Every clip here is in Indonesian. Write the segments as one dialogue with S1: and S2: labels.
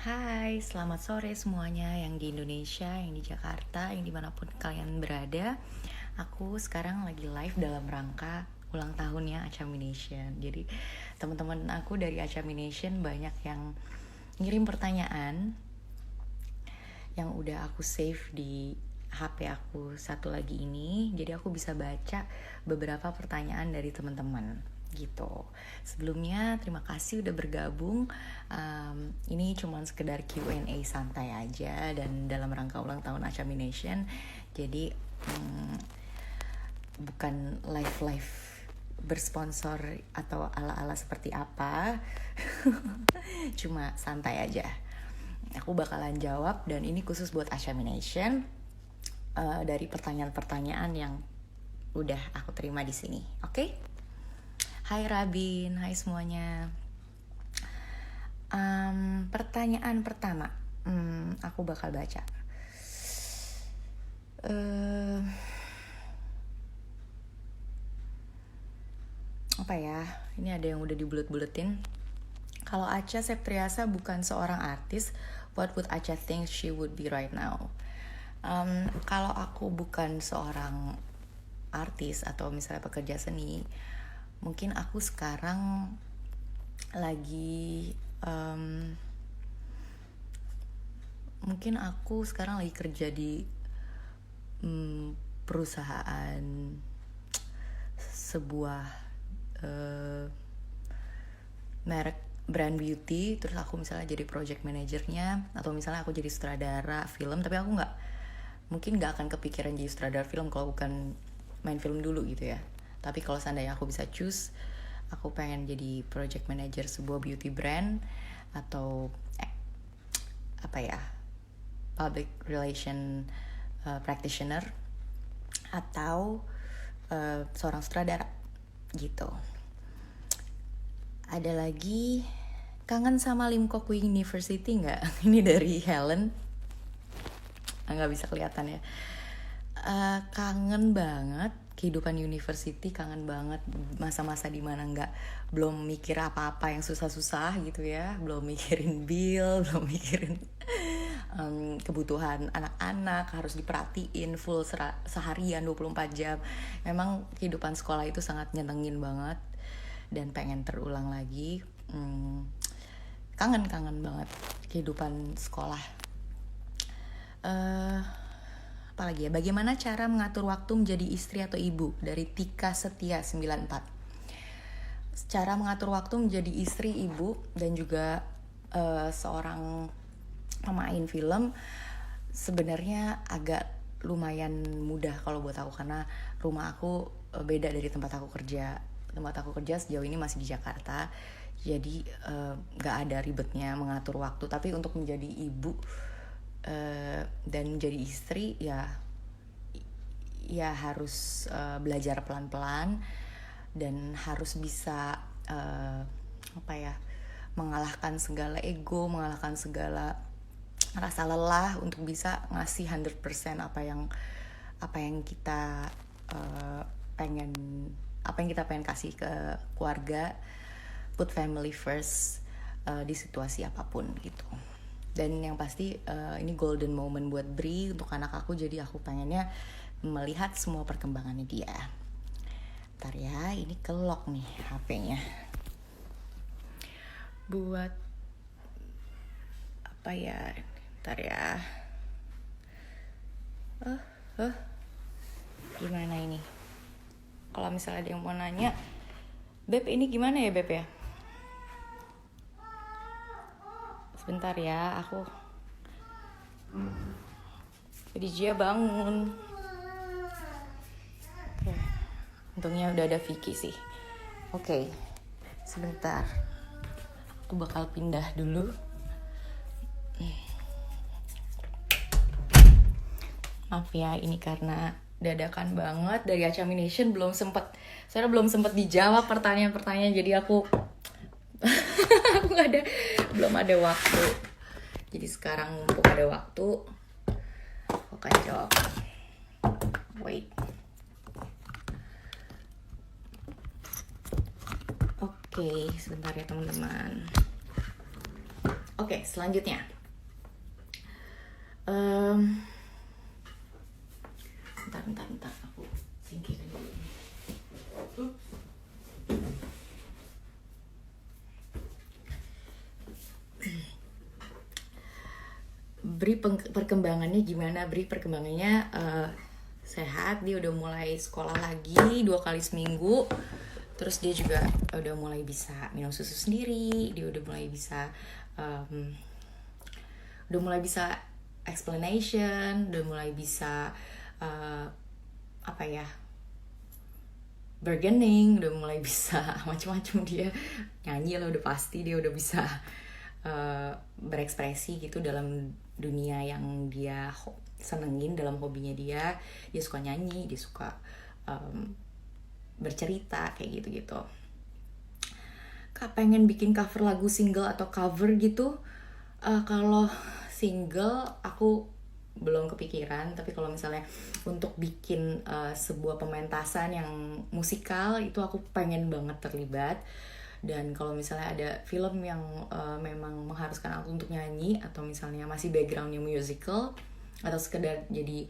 S1: Hai, selamat sore semuanya yang di Indonesia, yang di Jakarta, yang dimanapun kalian berada. Aku sekarang lagi live dalam rangka ulang tahunnya Achamination. Jadi teman-teman aku dari Achamination banyak yang ngirim pertanyaan yang udah aku save di HP aku satu lagi ini. Jadi aku bisa baca beberapa pertanyaan dari teman-teman gitu. Sebelumnya terima kasih udah bergabung. Ini cuman sekedar Q&A santai aja dan dalam rangka ulang tahun Achamination. Jadi bukan live bersponsor atau ala-ala seperti apa. Cuma santai aja. Aku bakalan jawab dan ini khusus buat Achamination dari pertanyaan-pertanyaan yang udah aku terima di sini. Oke? Hai Rabin, hai semuanya. Pertanyaan pertama, aku bakal baca. Apa ya? Ini ada yang udah dibulet-buletin. Kalau Acha Septriasa bukan seorang artis, what would Acha think she would be right now? Kalau aku bukan seorang artis atau misalnya pekerja seni, mungkin aku sekarang lagi kerja di perusahaan sebuah merek brand beauty, terus aku misalnya jadi project manajernya, atau misalnya aku jadi sutradara film, tapi aku mungkin nggak akan kepikiran jadi sutradara film kalau bukan main film dulu gitu ya. Tapi kalau seandainya aku bisa choose, aku pengen jadi project manager sebuah beauty brand atau public relation practitioner atau seorang sutradara gitu. Ada lagi, kangen sama Lim Kok Kwi University nggak? Ini dari Helen. Nggak bisa kelihatan ya. Kangen banget kehidupan university, kangen banget masa-masa dimana belum mikir apa-apa yang susah-susah gitu ya, belum mikirin bill, belum mikirin kebutuhan anak-anak harus diperhatiin full seharian 24 jam. Memang kehidupan sekolah itu sangat nyenengin banget dan pengen terulang lagi. Kangen banget kehidupan sekolah. Apalagi ya, bagaimana cara mengatur waktu menjadi istri atau ibu? Dari Tika Setia 94. Cara mengatur waktu menjadi istri, ibu, dan juga seorang pemain film sebenarnya agak lumayan mudah kalau buat aku, karena rumah aku beda dari tempat aku kerja. Tempat aku kerja sejauh ini masih di Jakarta, jadi gak ada ribetnya mengatur waktu. Tapi untuk menjadi ibu dan menjadi istri ya harus belajar pelan-pelan dan harus bisa mengalahkan segala ego, mengalahkan segala rasa lelah untuk bisa ngasih 100% apa yang kita pengen kasih ke keluarga, put family first di situasi apapun gitu. Dan yang pasti ini golden moment buat Bri untuk anak aku, jadi aku pengennya melihat semua perkembangannya dia. Ntar ya, ini kelok nih HP-nya. Buat apa ya? Ntar ya. Gimana ini? Kalau misalnya ada yang mau nanya, Beb ini gimana ya Beb ya? Sebentar ya, aku jadi Jia bangun. Untungnya udah ada Vicky sih. Oke, sebentar. Aku bakal pindah dulu. Maaf ya, ini karena dadakan banget dari Achamination, belum sempet dijawab pertanyaan-pertanyaan, jadi aku belum ada waktu. Jadi sekarang mumpung ada waktu, aku akan jawab. Wait. Oke, sebentar ya teman-teman. Oke, selanjutnya. Em, bentar aku singkirin dulu. Bri perkembangannya gimana? Bri perkembangannya sehat, dia udah mulai sekolah lagi 2 kali seminggu. Terus dia juga udah mulai bisa minum susu sendiri, dia udah mulai bisa explanation, udah mulai bisa apa ya, bargaining, udah mulai bisa macam-macam. Dia nyanyi lah udah pasti, dia udah bisa berekspresi gitu dalam dunia yang dia senengin, dalam hobinya dia suka nyanyi, dia suka bercerita kayak gitu-gitu. Kak pengen bikin cover lagu single atau cover gitu. Kalau single aku belum kepikiran, tapi kalau misalnya untuk bikin sebuah pementasan yang musikal itu aku pengen banget terlibat. Dan kalau misalnya ada film yang memang mengharuskan aku untuk nyanyi, atau misalnya masih backgroundnya musical, atau sekedar jadi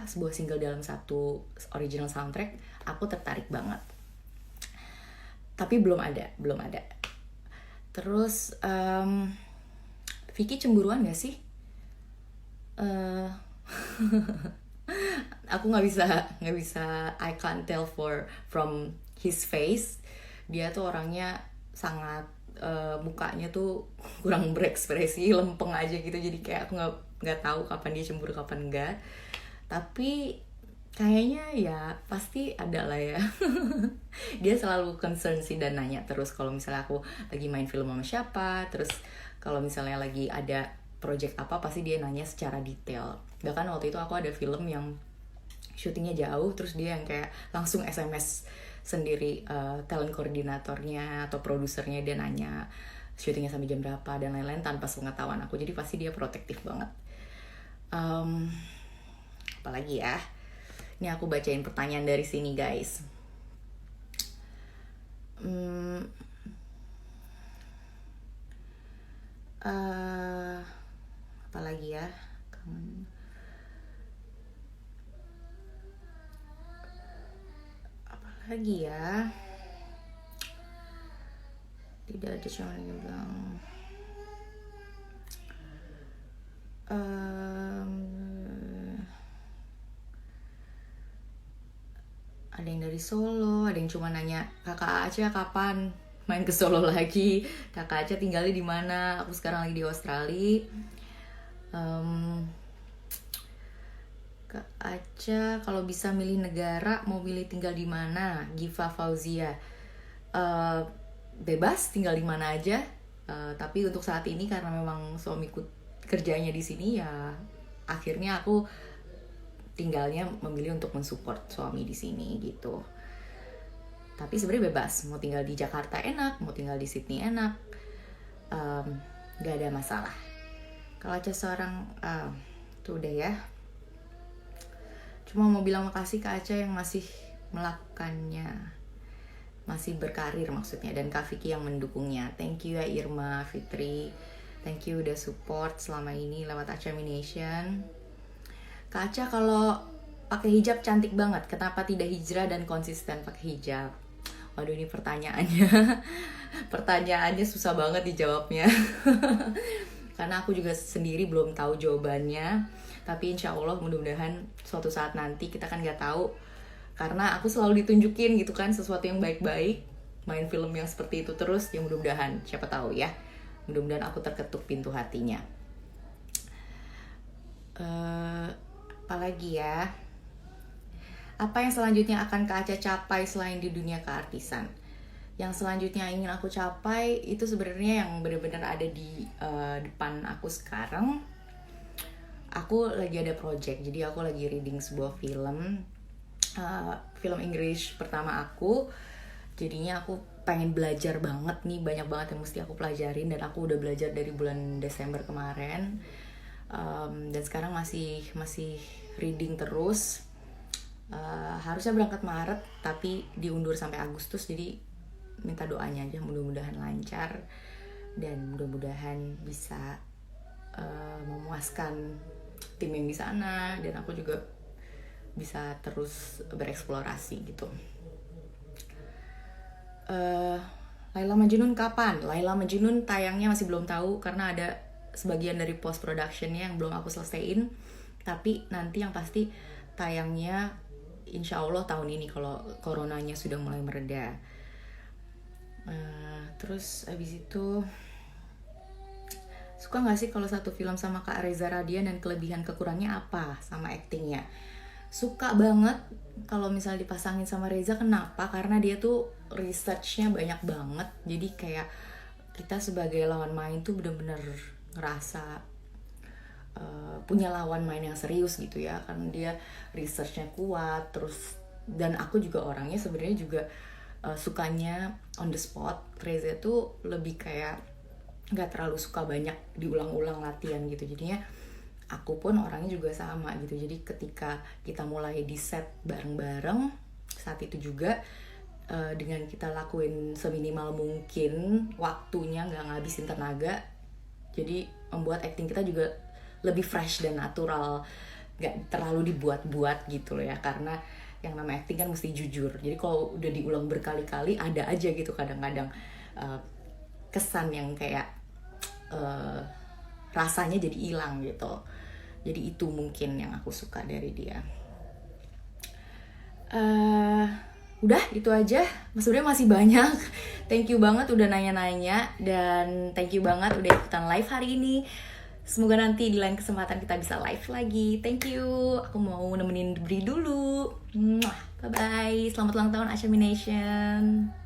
S1: sebuah single dalam satu original soundtrack, aku tertarik banget. Tapi belum ada. Terus Vicky cemburuan gak sih? Aku nggak bisa I can't tell from his face. Dia tuh orangnya sangat mukanya tuh kurang berekspresi, lempeng aja gitu. Jadi kayak aku nggak tahu kapan dia cemburu kapan enggak. Tapi kayaknya ya pasti ada lah ya. Dia selalu concern sih dan nanya terus kalau misalnya aku lagi main film sama siapa. Terus kalau misalnya lagi ada project apa, pasti dia nanya secara detail. Bahkan waktu itu aku ada film yang syutingnya jauh, terus dia yang kayak langsung SMS sendiri talent koordinatornya atau produsernya, dia nanya syutingnya sampai jam berapa dan lain-lain tanpa sepengetahuan aku. Jadi pasti dia protektif banget. Apalagi ya, ini aku bacain pertanyaan dari sini guys. Apalagi ya, apalagi ya, tidak ada cuma yang bilang ada yang dari Solo, ada yang cuma nanya Kakak Aca kapan main ke Solo lagi, Kakak Aca tinggalnya di mana. Aku sekarang lagi di Australia. Kak Aca kalau bisa milih negara mau milih tinggal di mana? Giva Fauzia. Bebas tinggal di mana aja. Tapi untuk saat ini karena memang suamiku kerjanya di sini, ya akhirnya aku tinggalnya memilih untuk mensupport suami di sini gitu. Tapi sebenarnya bebas, mau tinggal di Jakarta enak, mau tinggal di Sydney enak, gak ada masalah. Kalau Aca seorang tuh udah ya. Cuma mau bilang makasih ke Aca yang masih melakukannya, masih berkarir maksudnya, dan Kak Vicky yang mendukungnya. Thank you ya Irma, Fitri, thank you udah support selama ini lewat Acamination. Kak Aca kalau pakai hijab cantik banget, kenapa tidak hijrah dan konsisten pakai hijab? Waduh, ini pertanyaannya susah banget dijawabnya. Karena aku juga sendiri belum tahu jawabannya. Tapi insya Allah mudah-mudahan suatu saat nanti, kita kan gak tahu. Karena aku selalu ditunjukin gitu kan sesuatu yang baik-baik, main film yang seperti itu terus, ya mudah-mudahan, siapa tahu ya, mudah-mudahan aku terketuk pintu hatinya. Apalagi ya, apa yang selanjutnya akan Kak Aca capai selain di dunia keartisan? Yang selanjutnya ingin aku capai itu sebenarnya yang benar-benar ada di depan aku sekarang. Aku lagi ada project, jadi aku lagi reading sebuah film, film Inggris pertama aku. Jadinya aku pengen belajar banget nih, banyak banget yang mesti aku pelajarin, dan aku udah belajar dari bulan Desember kemarin. Dan sekarang masih reading terus. Harusnya berangkat Maret tapi diundur sampai Agustus, jadi minta doanya aja, mudah-mudahan lancar dan mudah-mudahan bisa memuaskan tim yang di sana, dan aku juga bisa terus bereksplorasi gitu. Laila Majnun kapan? Laila Majnun tayangnya masih belum tahu karena ada sebagian dari post productionnya yang belum aku selesaiin. Tapi nanti yang pasti tayangnya insya Allah tahun ini kalau coronanya sudah mulai mereda. Terus abis itu suka gak sih kalau satu film sama Kak Reza Radian, dan kelebihan kekurangnya apa sama actingnya? Suka banget kalau misalnya dipasangin sama Reza. Kenapa? Karena dia tuh researchnya banyak banget. Jadi kayak kita sebagai lawan main tuh bener-bener ngerasa punya lawan main yang serius gitu ya. Karena dia researchnya kuat. Terus dan aku juga orangnya sebenarnya juga sukanya on the spot. Reza tuh lebih kayak gak terlalu suka banyak diulang-ulang latihan gitu. Jadinya aku pun orangnya juga sama gitu. Jadi ketika kita mulai di set bareng-bareng, saat itu juga dengan kita lakuin seminimal mungkin waktunya, gak ngabisin tenaga, jadi membuat acting kita juga lebih fresh dan natural, gak terlalu dibuat-buat gitu loh ya. Karena yang namanya acting kan mesti jujur. Jadi kalau udah diulang berkali-kali ada aja gitu kadang-kadang kesan yang kayak rasanya jadi hilang gitu. Jadi itu mungkin yang aku suka dari dia. Udah itu aja. Sebenarnya masih banyak. Thank you banget udah nanya-nanya, dan thank you banget udah ikutan live hari ini. Semoga nanti di lain kesempatan kita bisa live lagi. Thank you. Aku mau nemenin Bri dulu. Bye bye. Selamat ulang tahun Achamination.